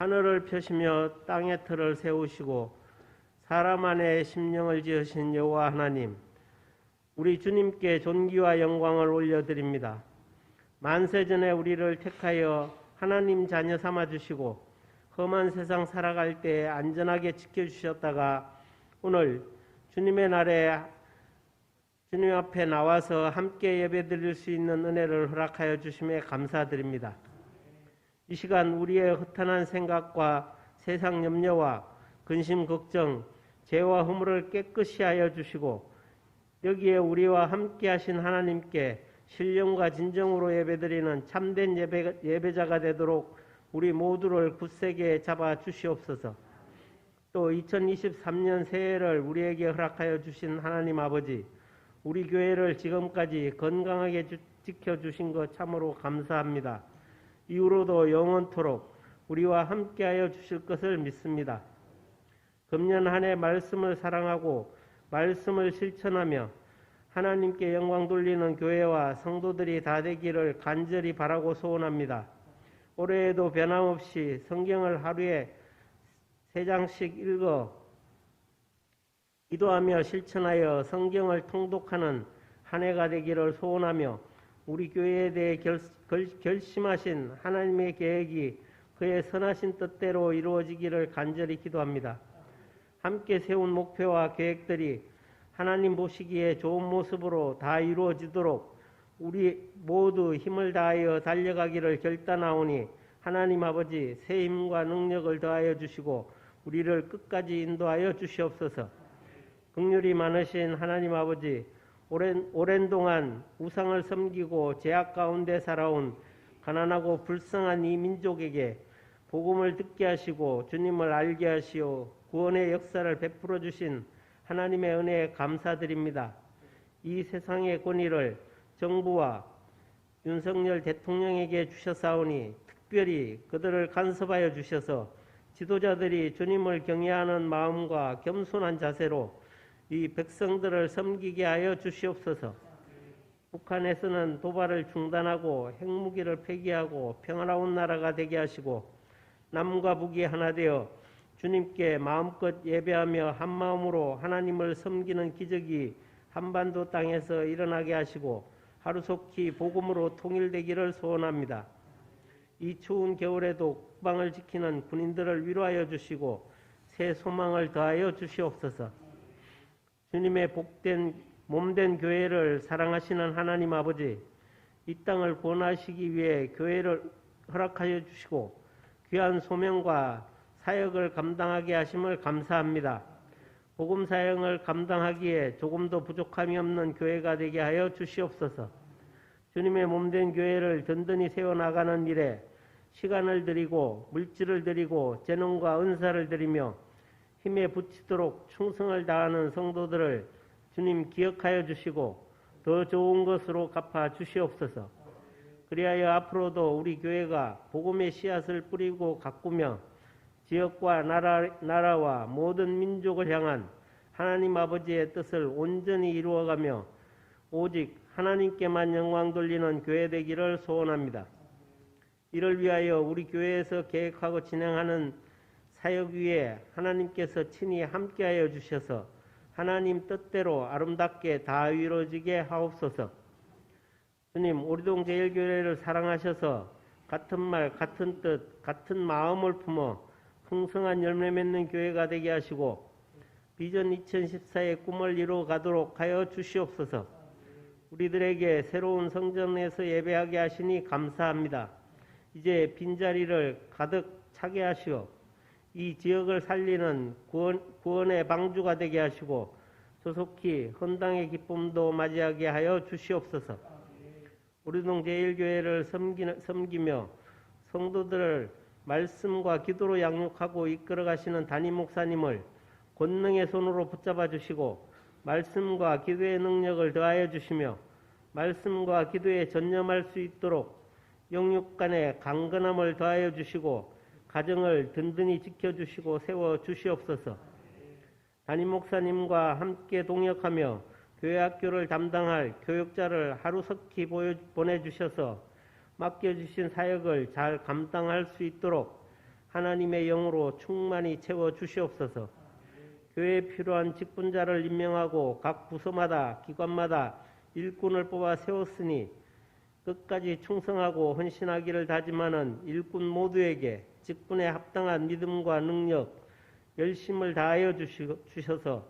하늘을 펴시며 땅의 틀을 세우시고 사람 안에 심령을 지으신 여호와 하나님, 우리 주님께 존귀와 영광을 올려드립니다. 만세전에 우리를 택하여 하나님 자녀 삼아주시고 험한 세상 살아갈 때 안전하게 지켜주셨다가 오늘 주님의 날에 주님 앞에 나와서 함께 예배드릴 수 있는 은혜를 허락하여 주심에 감사드립니다. 이 시간 우리의 허탄한 생각과 세상 염려와 근심 걱정, 죄와 허물을 깨끗이 하여 주시고 여기에 우리와 함께 하신 하나님께 신령과 진정으로 예배드리는 참된 예배자가 되도록 우리 모두를 굳세게 잡아 주시옵소서. 또 2023년 새해를 우리에게 허락하여 주신 하나님 아버지, 우리 교회를 지금까지 건강하게 지켜주신 것 참으로 감사합니다. 이후로도 영원토록 우리와 함께하여 주실 것을 믿습니다. 금년 한 해 말씀을 사랑하고 말씀을 실천하며 하나님께 영광 돌리는 교회와 성도들이 다 되기를 간절히 바라고 소원합니다. 올해에도 변함없이 성경을 하루에 3장씩 읽어 기도하며 실천하여 성경을 통독하는 한 해가 되기를 소원하며 우리 교회에 대해 결심하신 하나님의 계획이 그의 선하신 뜻대로 이루어지기를 간절히 기도합니다. 함께 세운 목표와 계획들이 하나님 보시기에 좋은 모습으로 다 이루어지도록 우리 모두 힘을 다하여 달려가기를 결단하오니 하나님 아버지 새 힘과 능력을 더하여 주시고 우리를 끝까지 인도하여 주시옵소서. 긍휼이 많으신 하나님 아버지, 오랜 동안 우상을 섬기고 죄악 가운데 살아온 가난하고 불쌍한 이 민족에게 복음을 듣게 하시고 주님을 알게 하시어 구원의 역사를 베풀어 주신 하나님의 은혜에 감사드립니다. 이 세상의 권위를 정부와 윤석열 대통령에게 주셨사오니 특별히 그들을 간섭하여 주셔서 지도자들이 주님을 경외하는 마음과 겸손한 자세로 이 백성들을 섬기게 하여 주시옵소서. 북한에서는 도발을 중단하고 핵무기를 폐기하고 평화로운 나라가 되게 하시고 남과 북이 하나 되어 주님께 마음껏 예배하며 한마음으로 하나님을 섬기는 기적이 한반도 땅에서 일어나게 하시고 하루속히 복음으로 통일되기를 소원합니다. 이 추운 겨울에도 국방을 지키는 군인들을 위로하여 주시고 새 소망을 더하여 주시옵소서. 주님의 복된 몸된 교회를 사랑하시는 하나님 아버지, 이 땅을 구원하시기 위해 교회를 허락하여 주시고 귀한 소명과 사역을 감당하게 하심을 감사합니다. 복음 사역을 감당하기에 조금도 부족함이 없는 교회가 되게 하여 주시옵소서. 주님의 몸된 교회를 든든히 세워나가는 일에 시간을 드리고 물질을 드리고 재능과 은사를 드리며 힘에 부치도록 충성을 다하는 성도들을 주님 기억하여 주시고 더 좋은 것으로 갚아 주시옵소서. 그리하여 앞으로도 우리 교회가 복음의 씨앗을 뿌리고 가꾸며 지역과 나라와 모든 민족을 향한 하나님 아버지의 뜻을 온전히 이루어가며 오직 하나님께만 영광 돌리는 교회 되기를 소원합니다. 이를 위하여 우리 교회에서 계획하고 진행하는 사역 위에 하나님께서 친히 함께하여 주셔서 하나님 뜻대로 아름답게 다 이루어지게 하옵소서. 주님, 오리동 제일교회를 사랑하셔서 같은 말, 같은 뜻, 같은 마음을 품어 풍성한 열매 맺는 교회가 되게 하시고 비전 2014의 꿈을 이루어 가도록 하여 주시옵소서. 우리들에게 새로운 성전에서 예배하게 하시니 감사합니다. 이제 빈자리를 가득 차게 하시어 이 지역을 살리는 구원의 방주가 되게 하시고 조속히 헌당의 기쁨도 맞이하게 하여 주시옵소서. 우리동 제일교회를 섬기며 성도들을 말씀과 기도로 양육하고 이끌어 가시는 담임 목사님을 권능의 손으로 붙잡아 주시고 말씀과 기도의 능력을 더하여 주시며 말씀과 기도에 전념할 수 있도록 영육 간의 강건함을 더하여 주시고 가정을 든든히 지켜주시고 세워 주시옵소서. 담임 목사님과 함께 동역하며 교회 학교를 담당할 교육자를 하루속히 보내주셔서 맡겨주신 사역을 잘 감당할 수 있도록 하나님의 영으로 충만히 채워 주시옵소서. 교회에 필요한 직분자를 임명하고 각 부서마다 기관마다 일꾼을 뽑아 세웠으니 끝까지 충성하고 헌신하기를 다짐하는 일꾼 모두에게 직분에 합당한 믿음과 능력, 열심을 다하여 주셔서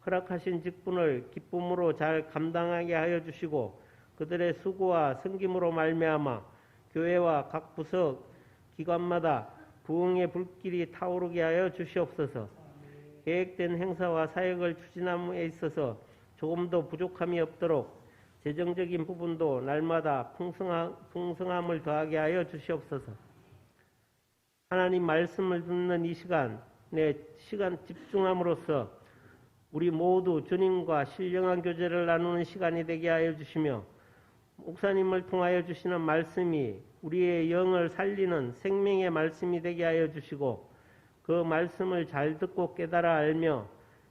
허락하신 직분을 기쁨으로 잘 감당하게 하여 주시고 그들의 수고와 섬김으로 말미암아 교회와 각 부서 기관마다 부흥의 불길이 타오르게 하여 주시옵소서. 계획된 행사와 사역을 추진함에 있어서 조금도 부족함이 없도록 재정적인 부분도 날마다 풍성함을 더하게 하여 주시옵소서. 하나님 말씀을 듣는 이 시간 집중함으로써 우리 모두 주님과 신령한 교제를 나누는 시간이 되게 하여 주시며 목사님을 통하여 주시는 말씀이 우리의 영을 살리는 생명의 말씀이 되게 하여 주시고 그 말씀을 잘 듣고 깨달아 알며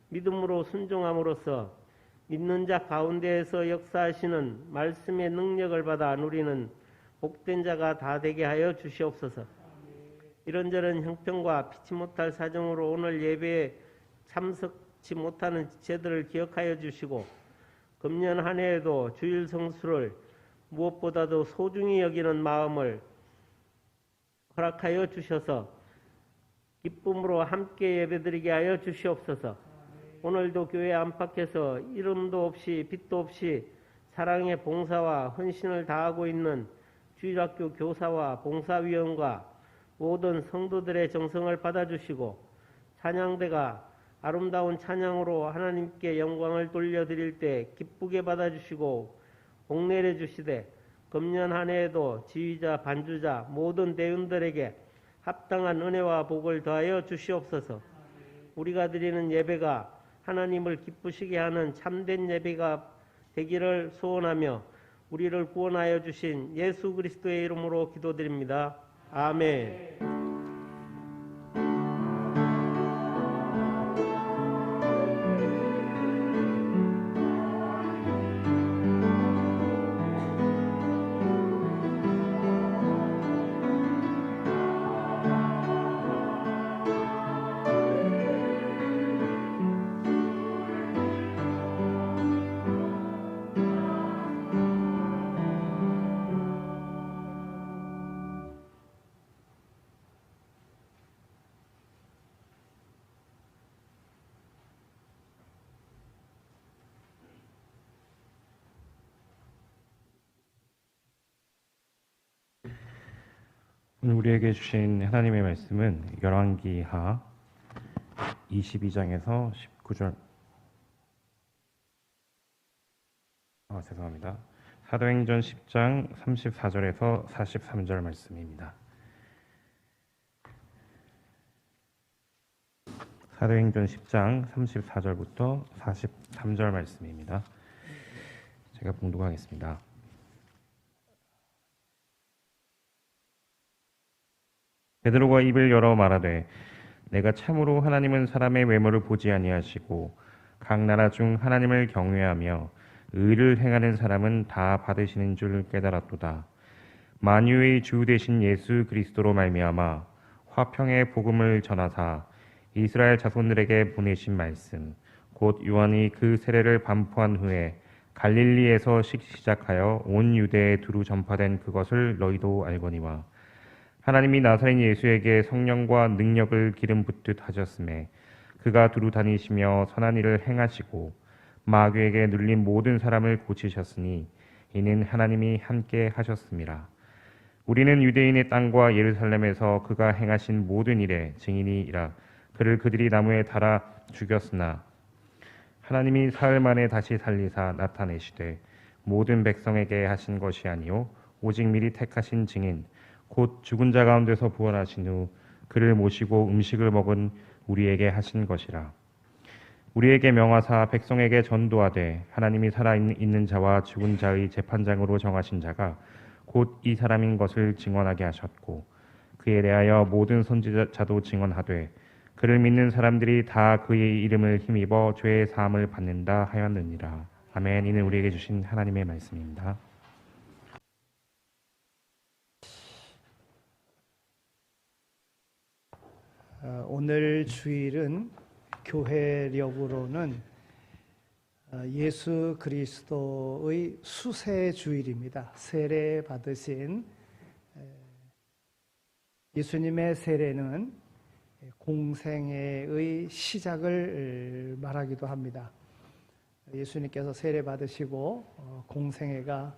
믿음으로 순종함으로써 믿는 자 가운데에서 역사하시는 말씀의 능력을 받아 누리는 복된 자가 다 되게 하여 주시옵소서. 이런저런 형편과 피치 못할 사정으로 오늘 예배에 참석치 못하는 지체들을 기억하여 주시고 금년 한 해에도 주일 성수를 무엇보다도 소중히 여기는 마음을 허락하여 주셔서 기쁨으로 함께 예배드리게 하여 주시옵소서. 오늘도 교회 안팎에서 이름도 없이 빛도 없이 사랑의 봉사와 헌신을 다하고 있는 주일학교 교사와 봉사위원과 모든 성도들의 정성을 받아주시고 찬양대가 아름다운 찬양으로 하나님께 영광을 돌려드릴 때 기쁘게 받아주시고 복내려 주시되 금년 한 해에도 지휘자 반주자 모든 대원들에게 합당한 은혜와 복을 더하여 주시옵소서. 우리가 드리는 예배가 하나님을 기쁘시게 하는 참된 예배가 되기를 소원하며 우리를 구원하여 주신 예수 그리스도의 이름으로 기도드립니다. 아멘. 오늘 우리에게 주신 하나님의 말씀은 열왕기하 22장에서 19절 죄송합니다. 사도행전 10장 34절에서 43절 말씀입니다. 사도행전 10장 34절부터 43절 말씀입니다. 제가 봉독하겠습니다. 베드로가 입을 열어 말하되 내가 참으로 하나님은 사람의 외모를 보지 아니하시고 각 나라 중 하나님을 경외하며 의를 행하는 사람은 다 받으시는 줄 깨달았도다. 만유의 주 되신 예수 그리스도로 말미암아 화평의 복음을 전하사 이스라엘 자손들에게 보내신 말씀 곧 요한이 그 세례를 반포한 후에 갈릴리에서 시작하여 온 유대에 두루 전파된 그것을 너희도 알거니와 하나님이 나사렛 예수에게 성령과 능력을 기름 붓듯 하셨음에 그가 두루 다니시며 선한 일을 행하시고 마귀에게 눌린 모든 사람을 고치셨으니 이는 하나님이 함께 하셨음이라. 우리는 유대인의 땅과 예루살렘에서 그가 행하신 모든 일의 증인이라. 그를 그들이 나무에 달아 죽였으나 하나님이 사흘 만에 다시 살리사 나타내시되 모든 백성에게 하신 것이 아니요 오직 미리 택하신 증인 곧 죽은 자 가운데서 부활하신 후 그를 모시고 음식을 먹은 우리에게 하신 것이라. 우리에게 명하사 백성에게 전도하되 하나님이 살아있는 자와 죽은 자의 재판장으로 정하신 자가 곧 이 사람인 것을 증언하게 하셨고 그에 대하여 모든 선지자도 증언하되 그를 믿는 사람들이 다 그의 이름을 힘입어 죄의 사함을 받는다 하였느니라. 아멘. 이는 우리에게 주신 하나님의 말씀입니다. 오늘 주일은 교회력으로는 예수 그리스도의 수세 주일입니다. 세례 받으신 예수님의 세례는 공생애의 시작을 말하기도 합니다. 예수님께서 세례 받으시고 공생애가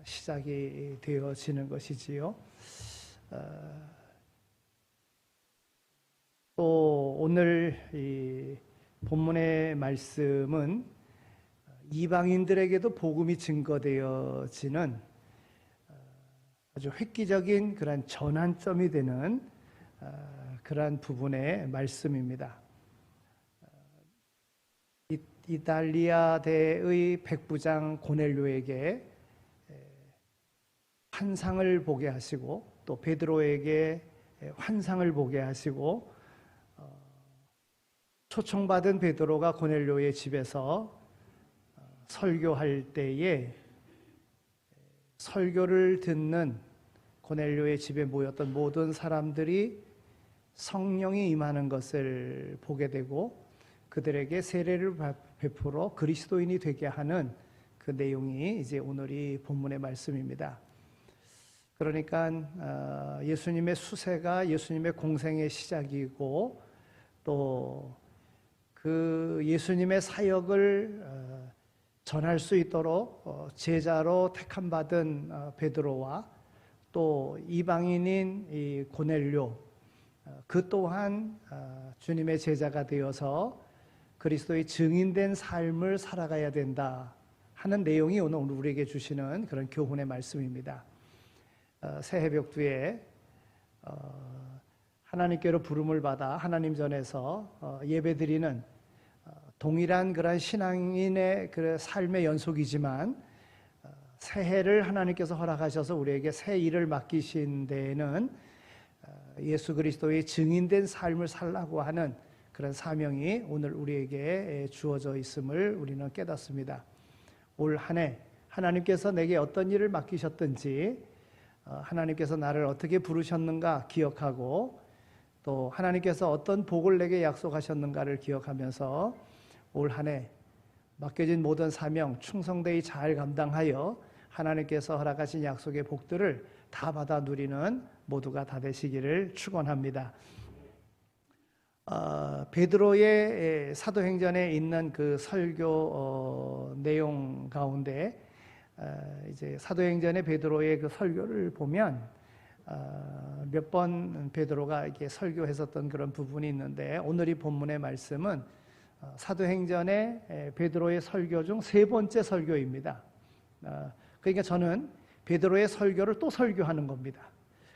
시작이 되어지는 것이지요. 또 오늘 이 본문의 말씀은 이방인들에게도 복음이 증거되어지는 아주 획기적인 그런 전환점이 되는 그러한 부분의 말씀입니다. 이달리아대의 백부장 고넬료에게 환상을 보게 하시고 또 베드로에게 환상을 보게 하시고 초청받은 베드로가 고넬료의 집에서 설교할 때에 설교를 듣는 고넬료의 집에 모였던 모든 사람들이 성령이 임하는 것을 보게 되고 그들에게 세례를 베풀어 그리스도인이 되게 하는 그 내용이 이제 오늘이 본문의 말씀입니다. 그러니까 예수님의 수세가 예수님의 공생의 시작이고 또 그 예수님의 사역을 전할 수 있도록 제자로 택함 받은 베드로와 또 이방인인 이 고넬료 그 또한 주님의 제자가 되어서 그리스도의 증인된 삶을 살아가야 된다 하는 내용이 오늘 우리에게 주시는 그런 교훈의 말씀입니다. 새해벽두에 하나님께로 부름을 받아 하나님 전에서 예배드리는 동일한 그런 신앙인의 그 삶의 연속이지만 새해를 하나님께서 허락하셔서 우리에게 새 일을 맡기신 데에는 예수 그리스도의 증인된 삶을 살라고 하는 그런 사명이 오늘 우리에게 주어져 있음을 우리는 깨닫습니다. 올 한 해 하나님께서 내게 어떤 일을 맡기셨든지 하나님께서 나를 어떻게 부르셨는가 기억하고 또 하나님께서 어떤 복을 내게 약속하셨는가를 기억하면서 올 한 해 맡겨진 모든 사명 충성되이 잘 감당하여 하나님께서 허락하신 약속의 복들을 다 받아 누리는 모두가 다 되시기를 축원합니다. 베드로의 사도행전에 있는 그 설교 내용 가운데 이제 사도행전의 베드로의 그 설교를 보면 몇 번 베드로가 이렇게 설교했었던 그런 부분이 있는데 오늘 이 본문의 말씀은 사도행전의 베드로의 설교 중 세 번째 설교입니다. 그러니까 저는 베드로의 설교를 또 설교하는 겁니다.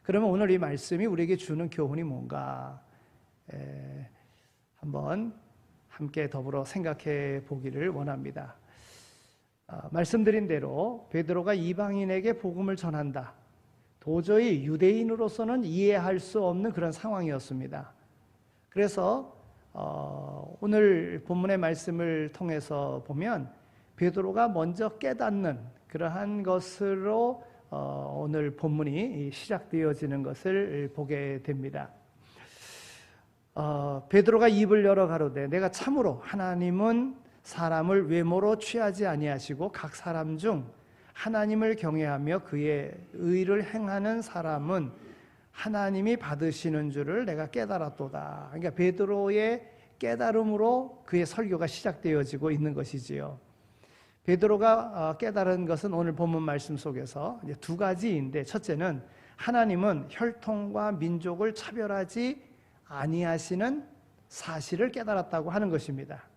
그러면 오늘 이 말씀이 우리에게 주는 교훈이 뭔가 한번 함께 더불어 생각해 보기를 원합니다. 말씀드린 대로 베드로가 이방인에게 복음을 전한다. 도저히 유대인으로서는 이해할 수 없는 그런 상황이었습니다. 그래서 오늘 본문의 말씀을 통해서 보면 베드로가 먼저 깨닫는 그러한 것으로 오늘 본문이 시작되어지는 것을 보게 됩니다. 베드로가 입을 열어 가로되 내가 참으로 하나님은 사람을 외모로 취하지 아니하시고 각 사람 중 하나님을 경외하며 그의 의를 행하는 사람은 하나님이 받으시는 줄을 내가 깨달았도다. 그러니까 베드로의 깨달음으로 그의 설교가 시작되어지고 있는 것이지요. 베드로가 깨달은 것은 오늘 본문 말씀 속에서 이제 두 가지인데 첫째는 하나님은 혈통과 민족을 차별하지 아니하시는 사실을 깨달았다고 하는 것입니다.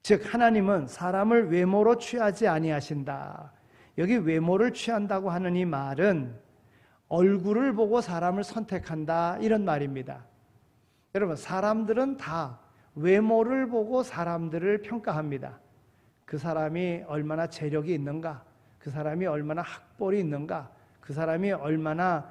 즉 하나님은 사람을 외모로 취하지 아니하신다. 여기 외모를 취한다고 하는 이 말은 얼굴을 보고 사람을 선택한다 이런 말입니다. 여러분 사람들은 다 외모를 보고 사람들을 평가합니다. 그 사람이 얼마나 재력이 있는가, 그 사람이 얼마나 학벌이 있는가, 그 사람이 얼마나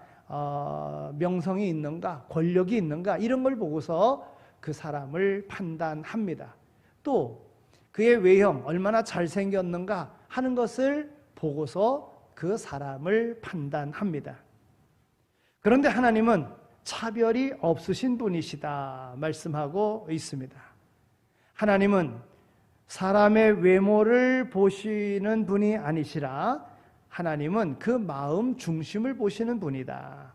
명성이 있는가, 권력이 있는가 이런 걸 보고서 그 사람을 판단합니다. 또 그의 외형 얼마나 잘생겼는가 하는 것을 보고서 그 사람을 판단합니다. 그런데 하나님은 차별이 없으신 분이시다 말씀하고 있습니다. 하나님은 사람의 외모를 보시는 분이 아니시라 하나님은 그 마음 중심을 보시는 분이다.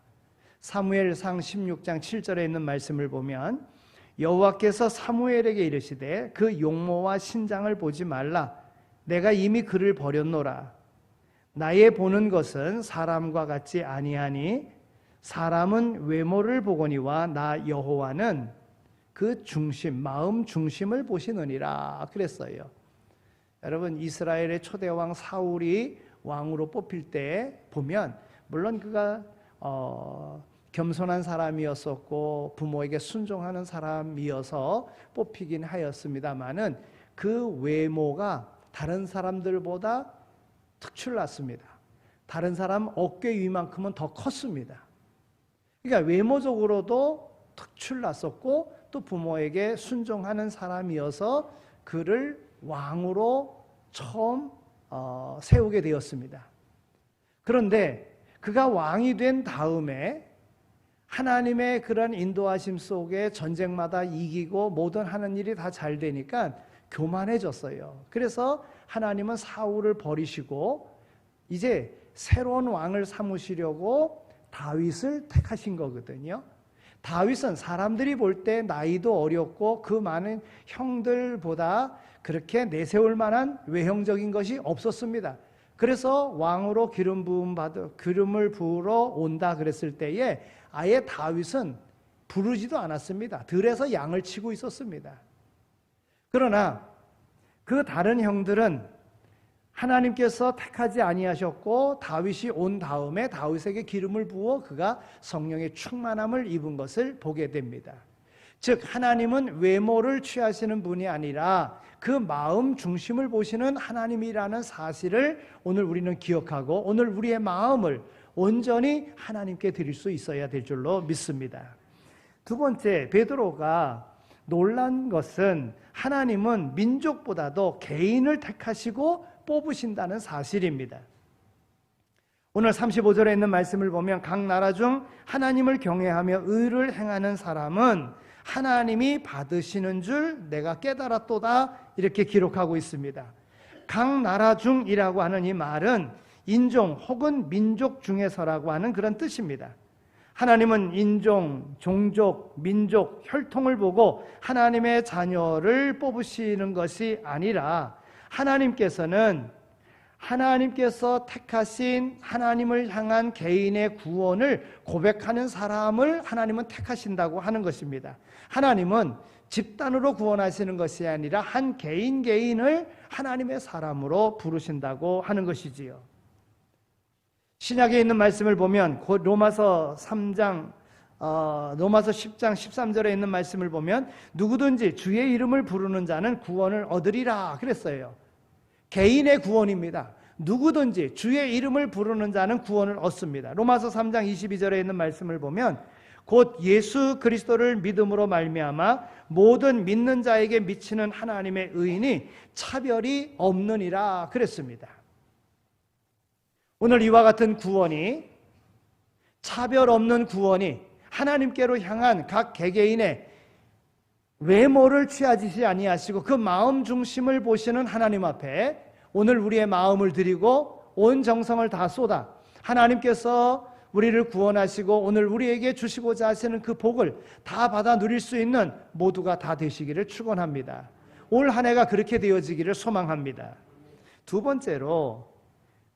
사무엘상 16장 7절에 있는 말씀을 보면 여호와께서 사무엘에게 이르시되 그 용모와 신장을 보지 말라. 내가 이미 그를 버렸노라. 나의 보는 것은 사람과 같지 아니하니 사람은 외모를 보거니와 나 여호와는 그 중심, 마음 중심을 보시느니라 그랬어요. 여러분, 이스라엘의 초대왕 사울이 왕으로 뽑힐 때 보면 물론 그가 겸손한 사람이었었고 부모에게 순종하는 사람이어서 뽑히긴 하였습니다마는 그 외모가 다른 사람들보다 특출났습니다. 다른 사람 어깨 위만큼은 더 컸습니다. 그러니까 외모적으로도 특출났었고 또 부모에게 순종하는 사람이어서 그를 왕으로 처음 세우게 되었습니다. 그런데 그가 왕이 된 다음에 하나님의 그런 인도하심 속에 전쟁마다 이기고 모든 하는 일이 다 잘 되니까 교만해졌어요. 그래서 하나님은 사울을 버리시고 이제 새로운 왕을 삼으시려고 다윗을 택하신 거거든요. 다윗은 사람들이 볼 때 나이도 어렸고 그 많은 형들보다 그렇게 내세울 만한 외형적인 것이 없었습니다. 그래서 왕으로 기름을 부으러 온다 그랬을 때에 아예 다윗은 부르지도 않았습니다. 들에서 양을 치고 있었습니다. 그러나 그 다른 형들은 하나님께서 택하지 아니하셨고 다윗이 온 다음에 다윗에게 기름을 부어 그가 성령의 충만함을 입은 것을 보게 됩니다. 즉 하나님은 외모를 취하시는 분이 아니라 그 마음 중심을 보시는 하나님이라는 사실을 오늘 우리는 기억하고 오늘 우리의 마음을 온전히 하나님께 드릴 수 있어야 될 줄로 믿습니다. 두 번째, 베드로가 놀란 것은 하나님은 민족보다도 개인을 택하시고 뽑으신다는 사실입니다. 오늘 35절에 있는 말씀을 보면 각 나라 중 하나님을 경외하며 의를 행하는 사람은 하나님이 받으시는 줄 내가 깨달았도다 이렇게 기록하고 있습니다. 각 나라 중이라고 하는 이 말은 인종 혹은 민족 중에서라고 하는 그런 뜻입니다. 하나님은 인종, 종족, 민족, 혈통을 보고 하나님의 자녀를 뽑으시는 것이 아니라 하나님께서 택하신 하나님을 향한 개인의 구원을 고백하는 사람을 하나님은 택하신다고 하는 것입니다. 하나님은 집단으로 구원하시는 것이 아니라 한 개인을 하나님의 사람으로 부르신다고 하는 것이지요. 신약에 있는 말씀을 보면 곧 로마서 10장 13절에 있는 말씀을 보면 누구든지 주의 이름을 부르는 자는 구원을 얻으리라 그랬어요. 개인의 구원입니다. 누구든지 주의 이름을 부르는 자는 구원을 얻습니다. 로마서 3장 22절에 있는 말씀을 보면 곧 예수 그리스도를 믿음으로 말미암아 모든 믿는 자에게 미치는 하나님의 의인이 차별이 없느니라 그랬습니다. 오늘 이와 같은 구원이 차별 없는 구원이 하나님께로 향한 각 개개인의 외모를 취하지 아니하시고 그 마음 중심을 보시는 하나님 앞에 오늘 우리의 마음을 드리고 온 정성을 다 쏟아 하나님께서 우리를 구원하시고 오늘 우리에게 주시고자 하시는 그 복을 다 받아 누릴 수 있는 모두가 다 되시기를 축원합니다. 올 한 해가 그렇게 되어지기를 소망합니다. 두 번째로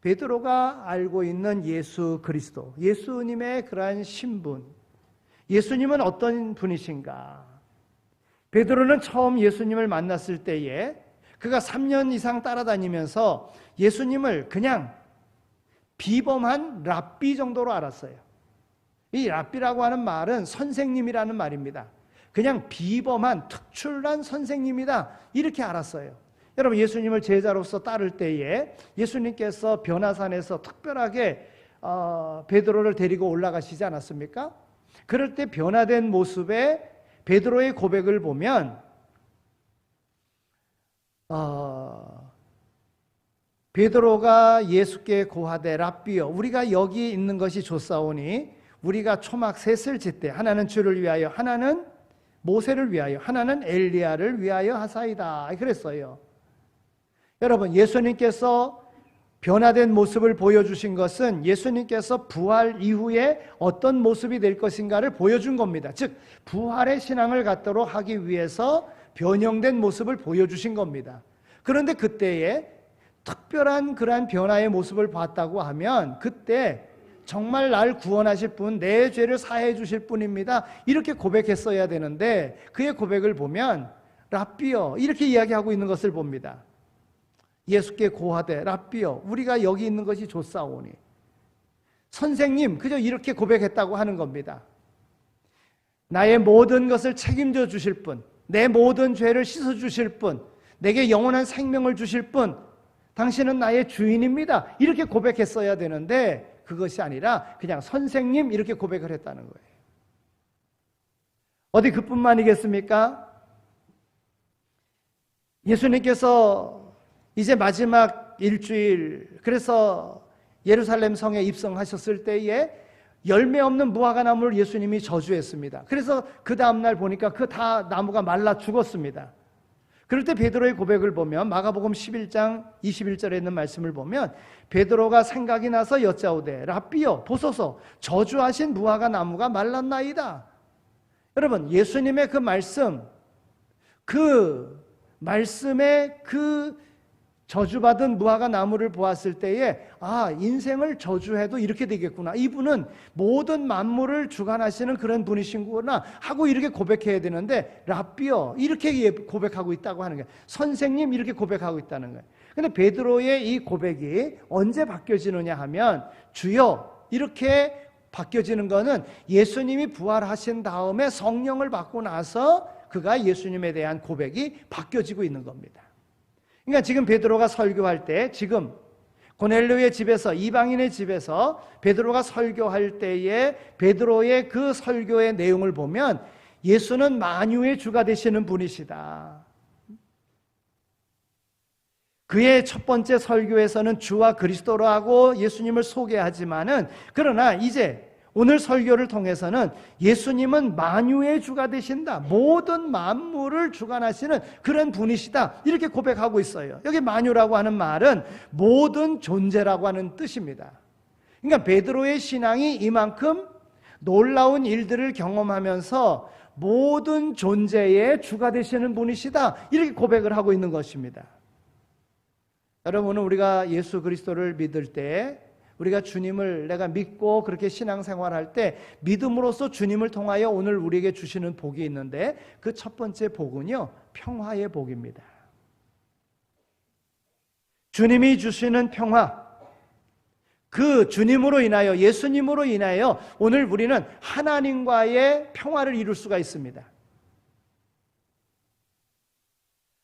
베드로가 알고 있는 예수 그리스도, 예수님의 그러한 신분, 예수님은 어떤 분이신가? 베드로는 처음 예수님을 만났을 때에 그가 3년 이상 따라다니면서 예수님을 그냥 비범한 랍비 정도로 알았어요. 이 랍비라고 하는 말은 선생님이라는 말입니다. 그냥 비범한 특출난 선생님이다 이렇게 알았어요. 여러분, 예수님을 제자로서 따를 때에 예수님께서 변화산에서 특별하게 베드로를 데리고 올라가시지 않았습니까? 그럴 때 변화된 모습의 베드로의 고백을 보면 베드로가 예수께 고하되 랍비여 우리가 여기 있는 것이 좋사오니 우리가 초막 셋을 짓되 하나는 주를 위하여, 하나는 모세를 위하여, 하나는 엘리야를 위하여 하사이다. 그랬어요. 여러분, 예수님께서 변화된 모습을 보여주신 것은 예수님께서 부활 이후에 어떤 모습이 될 것인가를 보여준 겁니다. 즉 부활의 신앙을 갖도록 하기 위해서 변형된 모습을 보여주신 겁니다. 그런데 그때에 특별한 그러한 변화의 모습을 봤다고 하면 그때 정말 날 구원하실 분, 내 죄를 사해 주실 분입니다, 이렇게 고백했어야 되는데 그의 고백을 보면 랍비여 이렇게 이야기하고 있는 것을 봅니다. 예수께 고하되 랍비여 우리가 여기 있는 것이 좋사오니, 선생님, 그저 이렇게 고백했다고 하는 겁니다. 나의 모든 것을 책임져 주실 분, 내 모든 죄를 씻어 주실 분, 내게 영원한 생명을 주실 분, 당신은 나의 주인입니다, 이렇게 고백했어야 되는데 그것이 아니라 그냥 선생님 이렇게 고백을 했다는 거예요. 어디 그뿐만이겠습니까? 예수님께서 이제 마지막 일주일, 그래서 예루살렘 성에 입성하셨을 때에 열매 없는 무화과 나무를 예수님이 저주했습니다. 그래서 그 다음날 보니까 그 다 나무가 말라 죽었습니다. 그럴 때 베드로의 고백을 보면 마가복음 11장 21절에 있는 말씀을 보면 베드로가 생각이 나서 여짜오되 랍비여 보소서 저주하신 무화과 나무가 말랐나이다. 여러분, 예수님의 그 말씀의 그 저주받은 무화과 나무를 보았을 때에 인생을 저주해도 이렇게 되겠구나, 이분은 모든 만물을 주관하시는 그런 분이신구나 하고 이렇게 고백해야 되는데 랍비여 이렇게 고백하고 있다고 하는 거예요. 선생님 이렇게 고백하고 있다는 거예요. 근데 베드로의 이 고백이 언제 바뀌어지느냐 하면 주여 이렇게 바뀌어지는 거는 예수님이 부활하신 다음에 성령을 받고 나서 그가 예수님에 대한 고백이 바뀌어지고 있는 겁니다. 그러니까 지금 베드로가 설교할 때, 지금 고넬료의 집에서, 이방인의 집에서 베드로가 설교할 때에 베드로의 그 설교의 내용을 보면 예수는 만유의 주가 되시는 분이시다. 그의 첫 번째 설교에서는 주와 그리스도라고 예수님을 소개하지만은, 그러나 이제 오늘 설교를 통해서는 예수님은 만유의 주가 되신다, 모든 만물을 주관하시는 그런 분이시다, 이렇게 고백하고 있어요. 여기 만유라고 하는 말은 모든 존재라고 하는 뜻입니다. 그러니까 베드로의 신앙이 이만큼 놀라운 일들을 경험하면서 모든 존재의 주가 되시는 분이시다, 이렇게 고백을 하고 있는 것입니다. 여러분은 우리가 예수 그리스도를 믿을 때, 우리가 주님을 내가 믿고 그렇게 신앙생활할 때 믿음으로써 주님을 통하여 오늘 우리에게 주시는 복이 있는데 그 첫 번째 복은요, 평화의 복입니다. 주님이 주시는 평화, 그 주님으로 인하여, 예수님으로 인하여 오늘 우리는 하나님과의 평화를 이룰 수가 있습니다.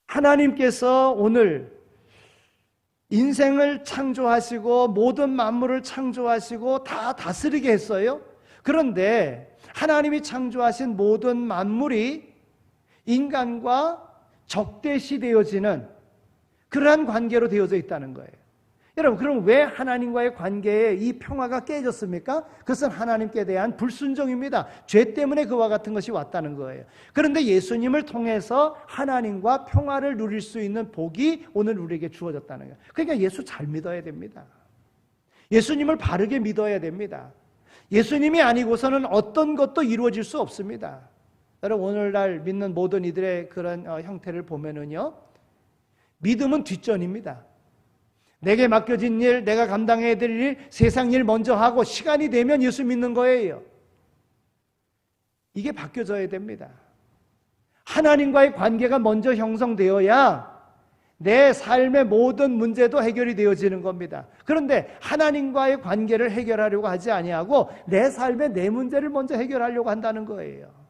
하나님께서 오늘 인생을 창조하시고 모든 만물을 창조하시고 다 다스리게 했어요. 그런데 하나님이 창조하신 모든 만물이 인간과 적대시되어지는 그러한 관계로 되어져 있다는 거예요. 여러분, 그럼 왜 하나님과의 관계에 이 평화가 깨졌습니까? 그것은 하나님께 대한 불순종입니다. 죄 때문에 그와 같은 것이 왔다는 거예요. 그런데 예수님을 통해서 하나님과 평화를 누릴 수 있는 복이 오늘 우리에게 주어졌다는 거예요. 그러니까 예수 잘 믿어야 됩니다. 예수님을 바르게 믿어야 됩니다. 예수님이 아니고서는 어떤 것도 이루어질 수 없습니다. 여러분, 오늘날 믿는 모든 이들의 그런 형태를 보면은요, 믿음은 뒷전입니다. 내게 맡겨진 일, 내가 감당해야 될 일, 세상 일 먼저 하고 시간이 되면 예수 믿는 거예요. 이게 바뀌어져야 됩니다. 하나님과의 관계가 먼저 형성되어야 내 삶의 모든 문제도 해결이 되어지는 겁니다. 그런데 하나님과의 관계를 해결하려고 하지 아니하고 내 삶의 내 문제를 먼저 해결하려고 한다는 거예요.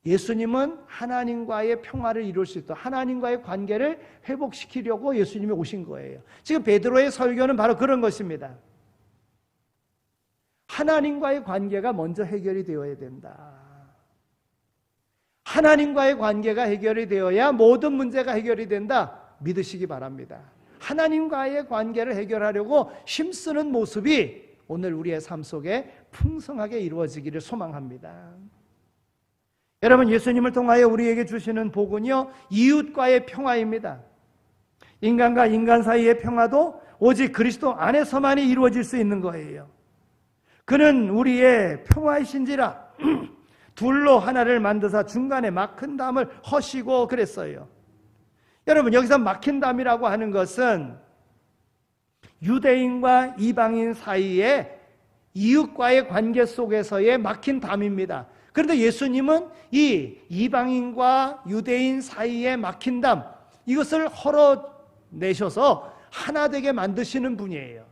예수님은 하나님과의 평화를 이룰 수 있도록 하나님과의 관계를 회복시키려고 예수님이 오신 거예요. 지금 베드로의 설교는 바로 그런 것입니다. 하나님과의 관계가 먼저 해결이 되어야 된다. 하나님과의 관계가 해결이 되어야 모든 문제가 해결이 된다, 믿으시기 바랍니다. 하나님과의 관계를 해결하려고 힘쓰는 모습이 오늘 우리의 삶 속에 풍성하게 이루어지기를 소망합니다. 여러분, 예수님을 통하여 우리에게 주시는 복은요, 이웃과의 평화입니다. 인간과 인간 사이의 평화도 오직 그리스도 안에서만이 이루어질 수 있는 거예요. 그는 우리의 평화이신지라 둘로 하나를 만드사 중간에 막힌 담을 허시고 그랬어요. 여러분, 여기서 막힌 담이라고 하는 것은 유대인과 이방인 사이에 이웃과의 관계 속에서의 막힌 담입니다. 그런데 예수님은 이 이방인과 유대인 사이에 막힌 담, 이것을 헐어내셔서 하나 되게 만드시는 분이에요.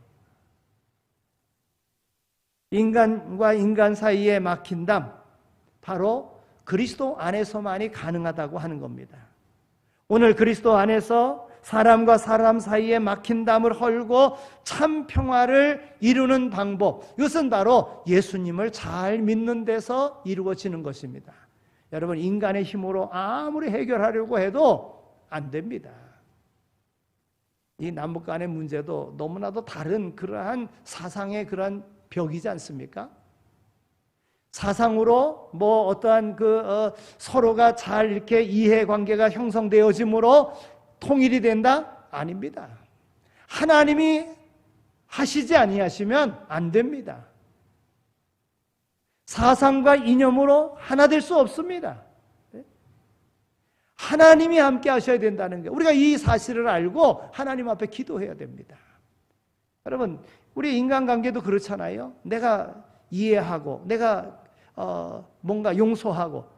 인간과 인간 사이에 막힌 담, 바로 그리스도 안에서만이 가능하다고 하는 겁니다. 오늘 그리스도 안에서 사람과 사람 사이에 막힌 담을 헐고 참 평화를 이루는 방법, 이것은 바로 예수님을 잘 믿는 데서 이루어지는 것입니다. 여러분, 인간의 힘으로 아무리 해결하려고 해도 안 됩니다. 이 남북 간의 문제도 너무나도 다른 그러한 사상의 그러한 벽이지 않습니까? 사상으로 어떠한 서로가 잘 이렇게 이해관계가 형성되어짐으로 통일이 된다? 아닙니다. 하나님이 하시지 아니하시면 안 됩니다. 사상과 이념으로 하나 될 수 없습니다. 하나님이 함께 하셔야 된다는 게, 우리가 이 사실을 알고 하나님 앞에 기도해야 됩니다. 여러분, 우리 인간관계도 그렇잖아요. 내가 이해하고 내가 뭔가 용서하고,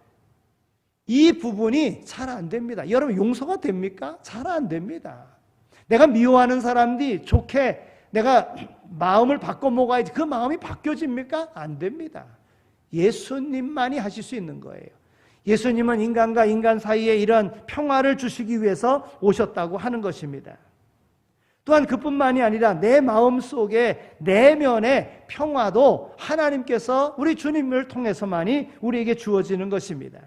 이 부분이 잘 안 됩니다. 여러분, 용서가 됩니까? 잘 안 됩니다. 내가 미워하는 사람들이 좋게 내가 마음을 바꿔 먹어야지 그 마음이 바뀌어집니까? 안 됩니다. 예수님만이 하실 수 있는 거예요. 예수님은 인간과 인간 사이에 이런 평화를 주시기 위해서 오셨다고 하는 것입니다. 또한 그뿐만이 아니라 내 마음속에 내면의 평화도 하나님께서 우리 주님을 통해서만이 우리에게 주어지는 것입니다.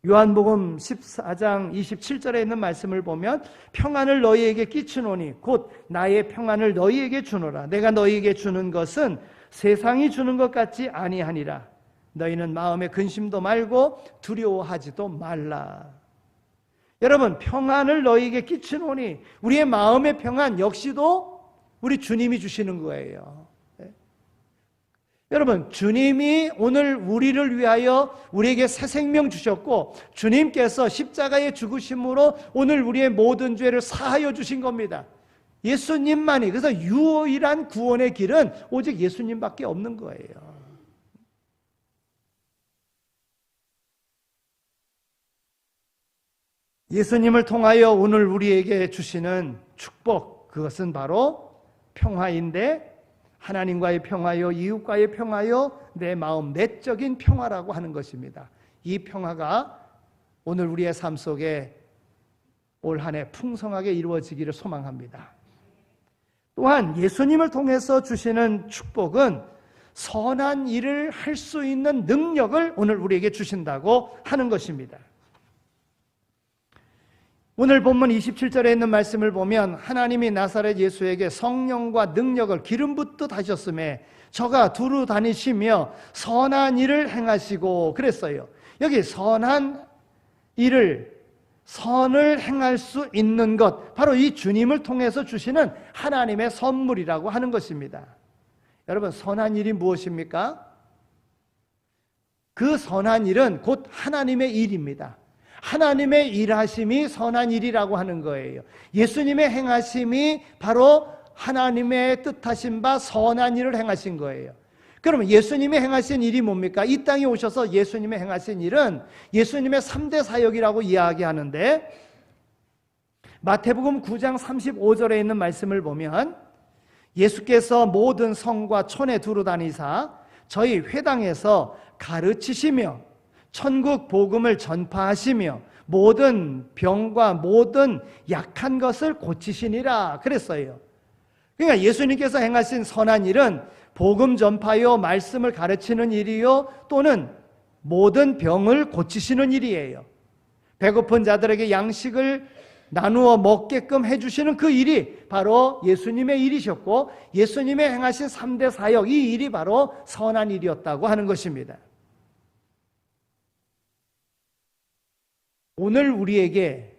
요한복음 14장 27절에 있는 말씀을 보면 평안을 너희에게 끼치노니 곧 나의 평안을 너희에게 주노라. 내가 너희에게 주는 것은 세상이 주는 것 같지 아니하니라. 너희는 마음에 근심도 말고 두려워하지도 말라. 여러분, 평안을 너희에게 끼치노니, 우리의 마음의 평안 역시도 우리 주님이 주시는 거예요. 여러분, 주님이 오늘 우리를 위하여 우리에게 새 생명 주셨고, 주님께서 십자가의 죽으심으로 오늘 우리의 모든 죄를 사하여 주신 겁니다. 예수님만이. 그래서 유일한 구원의 길은 오직 예수님밖에 없는 거예요. 예수님을 통하여 오늘 우리에게 주시는 축복, 그것은 바로 평화인데, 하나님과의 평화요, 이웃과의 평화요, 내 마음 내적인 평화라고 하는 것입니다. 이 평화가 오늘 우리의 삶 속에 올 한 해 풍성하게 이루어지기를 소망합니다. 또한 예수님을 통해서 주시는 축복은 선한 일을 할 수 있는 능력을 오늘 우리에게 주신다고 하는 것입니다. 오늘 본문 27절에 있는 말씀을 보면 하나님이 나사렛 예수에게 성령과 능력을 기름 붓듯 하셨음에 저가 두루 다니시며 선한 일을 행하시고 그랬어요. 여기 선한 일을, 선을 행할 수 있는 것, 바로 이 주님을 통해서 주시는 하나님의 선물이라고 하는 것입니다. 여러분, 선한 일이 무엇입니까? 그 선한 일은 곧 하나님의 일입니다. 하나님의 일하심이 선한 일이라고 하는 거예요. 예수님의 행하심이 바로 하나님의 뜻하신 바 선한 일을 행하신 거예요. 그러면 예수님이 행하신 일이 뭡니까? 이 땅에 오셔서 예수님이 행하신 일은 예수님의 3대 사역이라고 이야기하는데, 마태복음 9장 35절에 있는 말씀을 보면 예수께서 모든 성과 촌에 두루 다니사 저희 회당에서 가르치시며 천국 복음을 전파하시며 모든 병과 모든 약한 것을 고치시니라 그랬어요. 그러니까 예수님께서 행하신 선한 일은 복음 전파요, 말씀을 가르치는 일이요, 또는 모든 병을 고치시는 일이에요. 배고픈 자들에게 양식을 나누어 먹게끔 해주시는 그 일이 바로 예수님의 일이셨고 예수님의 행하신 3대 사역, 이 일이 바로 선한 일이었다고 하는 것입니다. 오늘 우리에게,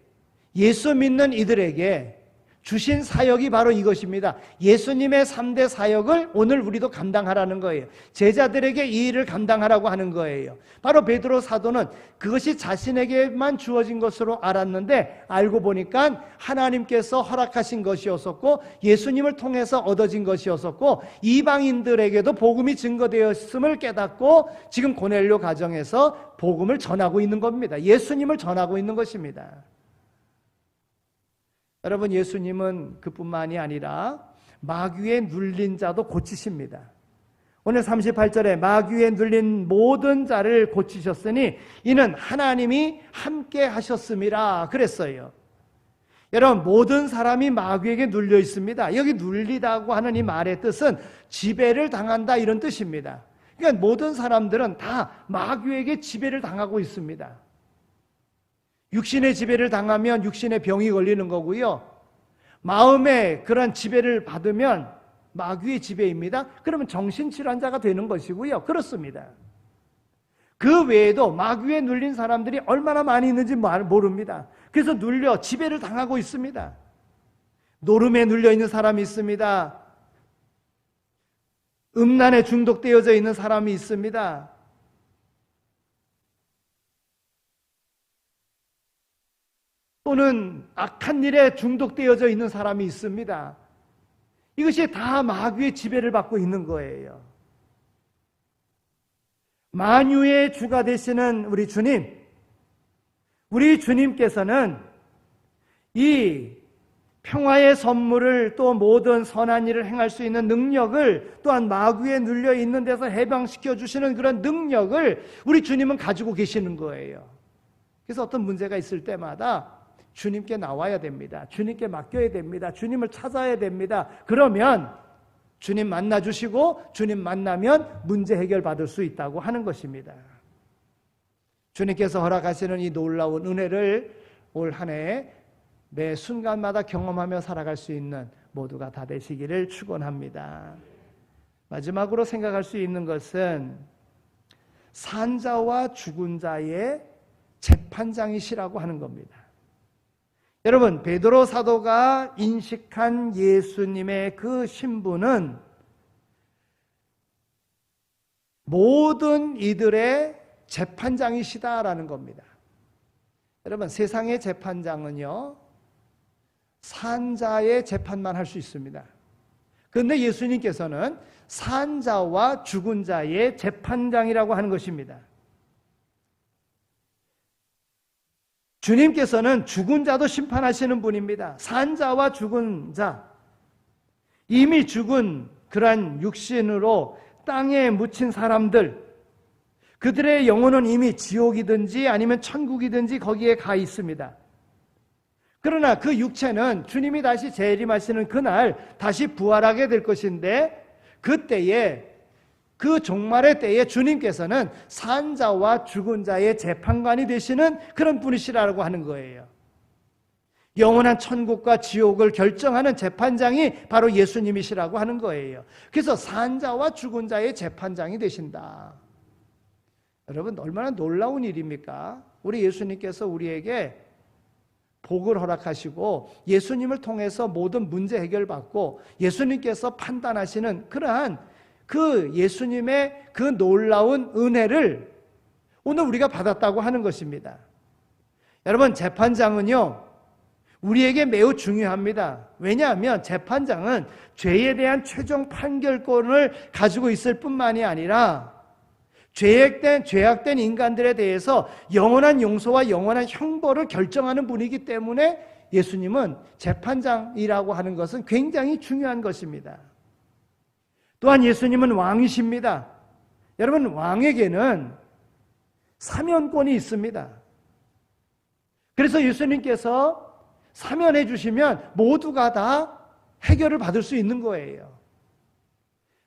예수 믿는 이들에게 주신 사역이 바로 이것입니다. 예수님의 3대 사역을 오늘 우리도 감당하라는 거예요. 제자들에게 이 일을 감당하라고 하는 거예요. 바로 베드로 사도는 그것이 자신에게만 주어진 것으로 알았는데 알고 보니까 하나님께서 허락하신 것이었었고 예수님을 통해서 얻어진 것이었었고 이방인들에게도 복음이 증거되었음을 깨닫고 지금 고넬료 가정에서 복음을 전하고 있는 겁니다. 예수님을 전하고 있는 것입니다. 여러분, 예수님은 그뿐만이 아니라 마귀에 눌린 자도 고치십니다. 오늘 38절에 마귀에 눌린 모든 자를 고치셨으니 이는 하나님이 함께 하셨음이라 그랬어요. 여러분, 모든 사람이 마귀에게 눌려 있습니다. 여기 눌리다고 하는 이 말의 뜻은 지배를 당한다, 이런 뜻입니다. 그러니까 모든 사람들은 다 마귀에게 지배를 당하고 있습니다. 육신의 지배를 당하면 육신의 병이 걸리는 거고요. 마음의 그런 지배를 받으면 마귀의 지배입니다. 그러면 정신질환자가 되는 것이고요. 그렇습니다. 그 외에도 마귀에 눌린 사람들이 얼마나 많이 있는지 모릅니다. 그래서 눌려 지배를 당하고 있습니다. 노름에 눌려 있는 사람이 있습니다. 음란에 중독되어져 있는 사람이 있습니다. 또는 악한 일에 중독되어져 있는 사람이 있습니다. 이것이 다 마귀의 지배를 받고 있는 거예요. 만유의 주가 되시는 우리 주님, 우리 주님께서는 이 평화의 선물을, 또 모든 선한 일을 행할 수 있는 능력을, 또한 마귀에 눌려 있는 데서 해방시켜 주시는 그런 능력을 우리 주님은 가지고 계시는 거예요. 그래서 어떤 문제가 있을 때마다 주님께 나와야 됩니다. 주님께 맡겨야 됩니다. 주님을 찾아야 됩니다. 그러면 주님 만나주시고 주님 만나면 문제 해결 받을 수 있다고 하는 것입니다. 주님께서 허락하시는 이 놀라운 은혜를 올 한 해 매 순간마다 경험하며 살아갈 수 있는 모두가 다 되시기를 축원합니다. 마지막으로 생각할 수 있는 것은 산자와 죽은 자의 재판장이시라고 하는 겁니다. 여러분, 베드로 사도가 인식한 예수님의 그 신분은 모든 이들의 재판장이시다라는 겁니다. 여러분, 세상의 재판장은요, 산자의 재판만 할 수 있습니다. 그런데 예수님께서는 산자와 죽은 자의 재판장이라고 하는 것입니다. 주님께서는 죽은 자도 심판하시는 분입니다. 산자와 죽은 자, 이미 죽은 그러한 육신으로 땅에 묻힌 사람들, 그들의 영혼은 이미 지옥이든지 아니면 천국이든지 거기에 가 있습니다. 그러나 그 육체는 주님이 다시 재림하시는 그날 다시 부활하게 될 것인데, 그때에, 그 종말의 때에 주님께서는 산자와 죽은 자의 재판관이 되시는 그런 분이시라고 하는 거예요. 영원한 천국과 지옥을 결정하는 재판장이 바로 예수님이시라고 하는 거예요. 그래서 산자와 죽은 자의 재판장이 되신다. 여러분, 얼마나 놀라운 일입니까? 우리 예수님께서 우리에게 복을 허락하시고 예수님을 통해서 모든 문제 해결받고 예수님께서 판단하시는 그러한 그 예수님의 그 놀라운 은혜를 오늘 우리가 받았다고 하는 것입니다. 여러분, 재판장은요, 우리에게 매우 중요합니다. 왜냐하면 재판장은 죄에 대한 최종 판결권을 가지고 있을 뿐만이 아니라 죄악된 인간들에 대해서 영원한 용서와 영원한 형벌을 결정하는 분이기 때문에 예수님은 재판장이라고 하는 것은 굉장히 중요한 것입니다. 또한 예수님은 왕이십니다. 여러분, 왕에게는 사면권이 있습니다. 그래서 예수님께서 사면해 주시면 모두가 다 해결을 받을 수 있는 거예요.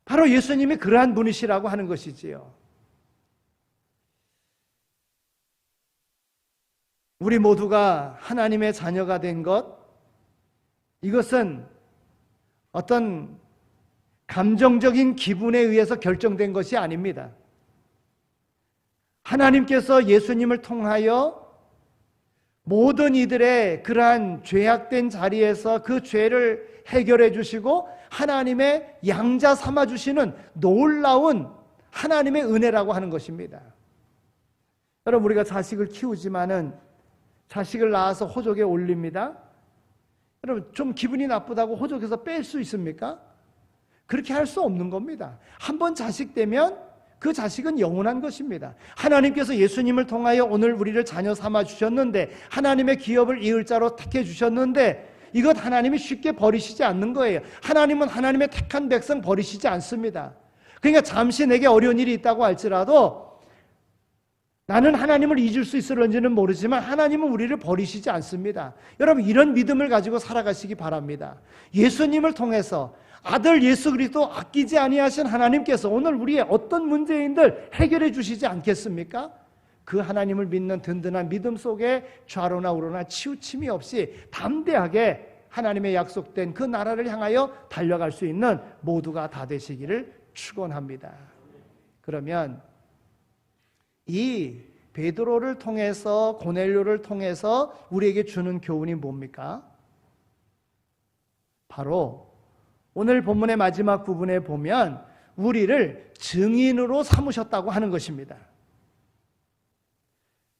바로 예수님이 그러한 분이시라고 하는 것이지요. 우리 모두가 하나님의 자녀가 된 것, 이것은 어떤 감정적인 기분에 의해서 결정된 것이 아닙니다. 하나님께서 예수님을 통하여 모든 이들의 그러한 죄악된 자리에서 그 죄를 해결해 주시고 하나님의 양자 삼아 주시는 놀라운 하나님의 은혜라고 하는 것입니다. 여러분, 우리가 자식을 키우지만은 자식을 낳아서 호적에 올립니다. 여러분, 좀 기분이 나쁘다고 호적에서 뺄 수 있습니까? 그렇게 할 수 없는 겁니다. 한번 자식 되면 그 자식은 영원한 것입니다. 하나님께서 예수님을 통하여 오늘 우리를 자녀 삼아 주셨는데, 하나님의 기업을 이을 자로 택해 주셨는데, 이것 하나님이 쉽게 버리시지 않는 거예요. 하나님은 하나님의 택한 백성 버리시지 않습니다. 그러니까 잠시 내게 어려운 일이 있다고 할지라도 나는 하나님을 잊을 수 있을런지는 모르지만 하나님은 우리를 버리시지 않습니다. 여러분, 이런 믿음을 가지고 살아가시기 바랍니다. 예수님을 통해서 아들 예수 그리스도 아끼지 아니하신 하나님께서 오늘 우리의 어떤 문제인들 해결해 주시지 않겠습니까? 그 하나님을 믿는 든든한 믿음 속에 좌로나 우로나 치우침이 없이 담대하게 하나님의 약속된 그 나라를 향하여 달려갈 수 있는 모두가 다 되시기를 축원합니다. 그러면 이 베드로를 통해서, 고넬료를 통해서 우리에게 주는 교훈이 뭡니까? 바로 오늘 본문의 마지막 부분에 보면 우리를 증인으로 삼으셨다고 하는 것입니다.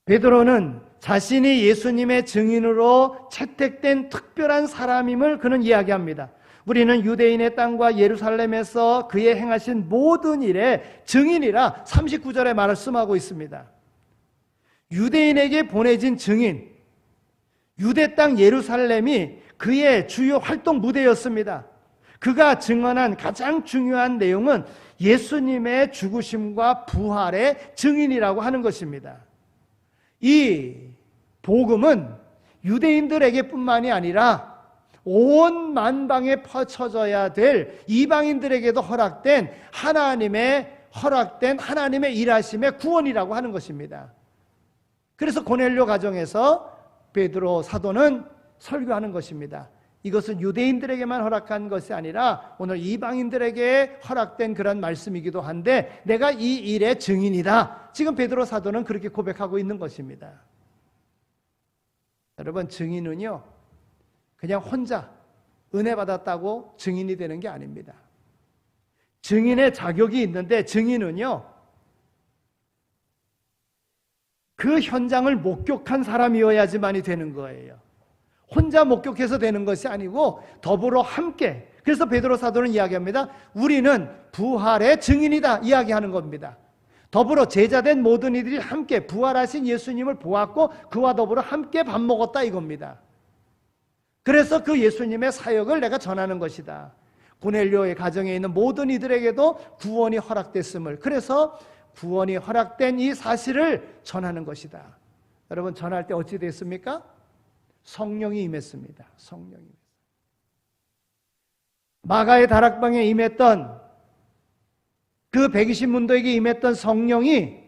베드로는 자신이 예수님의 증인으로 채택된 특별한 사람임을 그는 이야기합니다. 우리는 유대인의 땅과 예루살렘에서 그의 행하신 모든 일의 증인이라 39절에 말씀하고 있습니다. 유대인에게 보내진 증인, 유대 땅 예루살렘이 그의 주요 활동 무대였습니다. 그가 증언한 가장 중요한 내용은 예수님의 죽으심과 부활의 증인이라고 하는 것입니다. 이 복음은 유대인들에게 뿐만이 아니라 온 만방에 퍼쳐져야 될 이방인들에게도 허락된 하나님의 일하심의 구원이라고 하는 것입니다. 그래서 고넬료 가정에서 베드로 사도는 설교하는 것입니다. 이것은 유대인들에게만 허락한 것이 아니라 오늘 이방인들에게 허락된 그런 말씀이기도 한데 내가 이 일의 증인이다. 지금 베드로 사도는 그렇게 고백하고 있는 것입니다. 여러분, 증인은요 그냥 혼자 은혜 받았다고 증인이 되는 게 아닙니다. 증인의 자격이 있는데 증인은요 그 현장을 목격한 사람이어야지만이 되는 거예요. 혼자 목격해서 되는 것이 아니고 더불어 함께. 그래서 베드로 사도는 이야기합니다. 우리는 부활의 증인이다 이야기하는 겁니다. 더불어 제자된 모든 이들이 함께 부활하신 예수님을 보았고 그와 더불어 함께 밥 먹었다 이겁니다. 그래서 그 예수님의 사역을 내가 전하는 것이다. 고넬료의 가정에 있는 모든 이들에게도 구원이 허락됐음을, 그래서 구원이 허락된 이 사실을 전하는 것이다. 여러분, 전할 때 어찌 됐습니까? 성령이 임했습니다. 성령이. 마가의 다락방에 임했던 그 120문도에게 임했던 성령이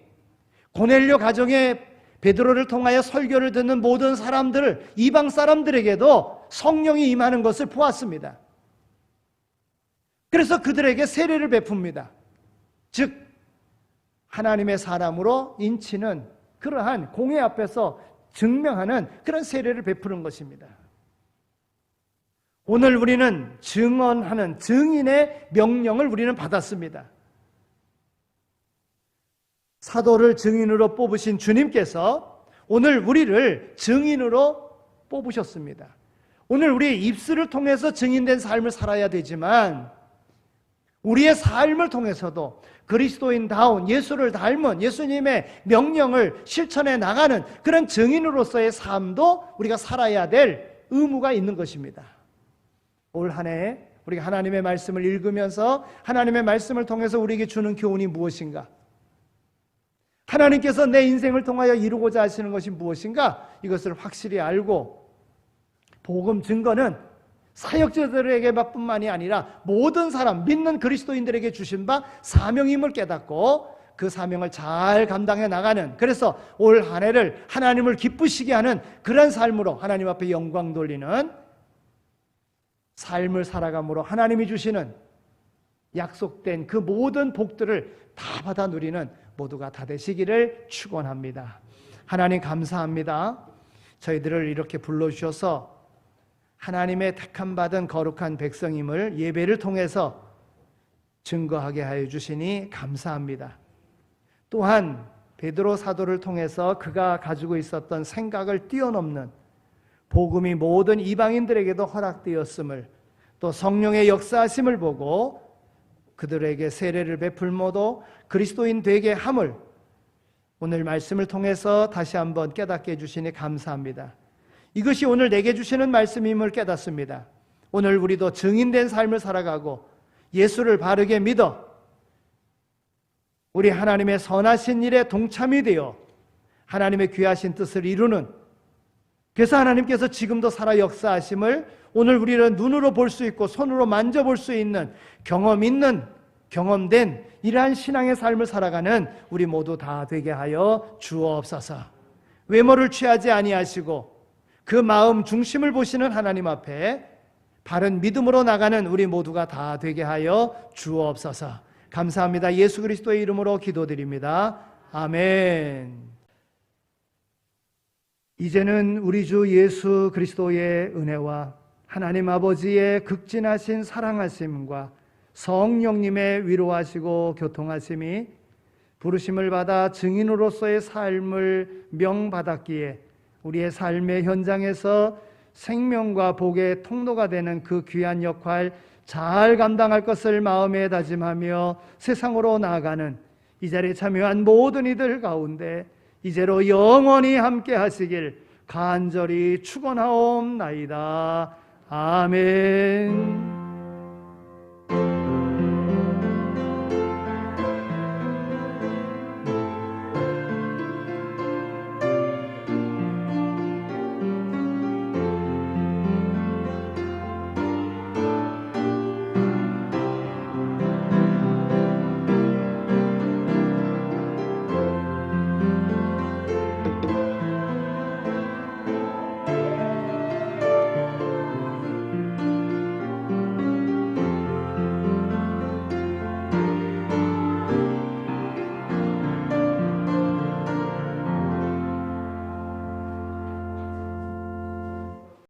고넬료 가정에 베드로를 통하여 설교를 듣는 모든 사람들, 이방 사람들에게도 성령이 임하는 것을 보았습니다. 그래서 그들에게 세례를 베풉니다. 즉 하나님의 사람으로 인치는 그러한 공회 앞에서 증명하는 그런 세례를 베푸는 것입니다. 오늘 우리는 증언하는 증인의 명령을 우리는 받았습니다. 사도를 증인으로 뽑으신 주님께서 오늘 우리를 증인으로 뽑으셨습니다. 오늘 우리의 입술을 통해서 증인된 삶을 살아야 되지만 우리의 삶을 통해서도 그리스도인다운 예수를 닮은 예수님의 명령을 실천해 나가는 그런 증인으로서의 삶도 우리가 살아야 될 의무가 있는 것입니다. 올 한 해 우리가 하나님의 말씀을 읽으면서 하나님의 말씀을 통해서 우리에게 주는 교훈이 무엇인가? 하나님께서 내 인생을 통하여 이루고자 하시는 것이 무엇인가? 이것을 확실히 알고 복음 증거는 사역자들에게뿐만이 아니라 모든 사람, 믿는 그리스도인들에게 주신 바 사명임을 깨닫고 그 사명을 잘 감당해 나가는, 그래서 올 한 해를 하나님을 기쁘시게 하는 그런 삶으로 하나님 앞에 영광 돌리는 삶을 살아감으로 하나님이 주시는 약속된 그 모든 복들을 다 받아 누리는 모두가 다 되시기를 축원합니다. 하나님 감사합니다. 저희들을 이렇게 불러주셔서 하나님의 택함 받은 거룩한 백성임을 예배를 통해서 증거하게 하여 주시니 감사합니다. 또한 베드로 사도를 통해서 그가 가지고 있었던 생각을 뛰어넘는 복음이 모든 이방인들에게도 허락되었음을, 또 성령의 역사하심을 보고 그들에게 세례를 베풀모도 그리스도인 되게 함을 오늘 말씀을 통해서 다시 한번 깨닫게 해주시니 감사합니다. 이것이 오늘 내게 주시는 말씀임을 깨닫습니다. 오늘 우리도 증인된 삶을 살아가고 예수를 바르게 믿어 우리 하나님의 선하신 일에 동참이 되어 하나님의 귀하신 뜻을 이루는, 그래서 하나님께서 지금도 살아 역사하심을 오늘 우리는 눈으로 볼 수 있고 손으로 만져볼 수 있는 경험 있는, 경험된 이러한 신앙의 삶을 살아가는 우리 모두 다 되게 하여 주옵소서. 외모를 취하지 아니하시고 그 마음 중심을 보시는 하나님 앞에 바른 믿음으로 나가는 우리 모두가 다 되게 하여 주옵소서. 감사합니다. 예수 그리스도의 이름으로 기도드립니다. 아멘. 이제는 우리 주 예수 그리스도의 은혜와 하나님 아버지의 극진하신 사랑하심과 성령님의 위로하시고 교통하심이 부르심을 받아 증인으로서의 삶을 명받았기에 우리의 삶의 현장에서 생명과 복의 통로가 되는 그 귀한 역할 잘 감당할 것을 마음에 다짐하며 세상으로 나아가는 이 자리에 참여한 모든 이들 가운데 이제로 영원히 함께 하시길 간절히 축원하옵나이다. 아멘.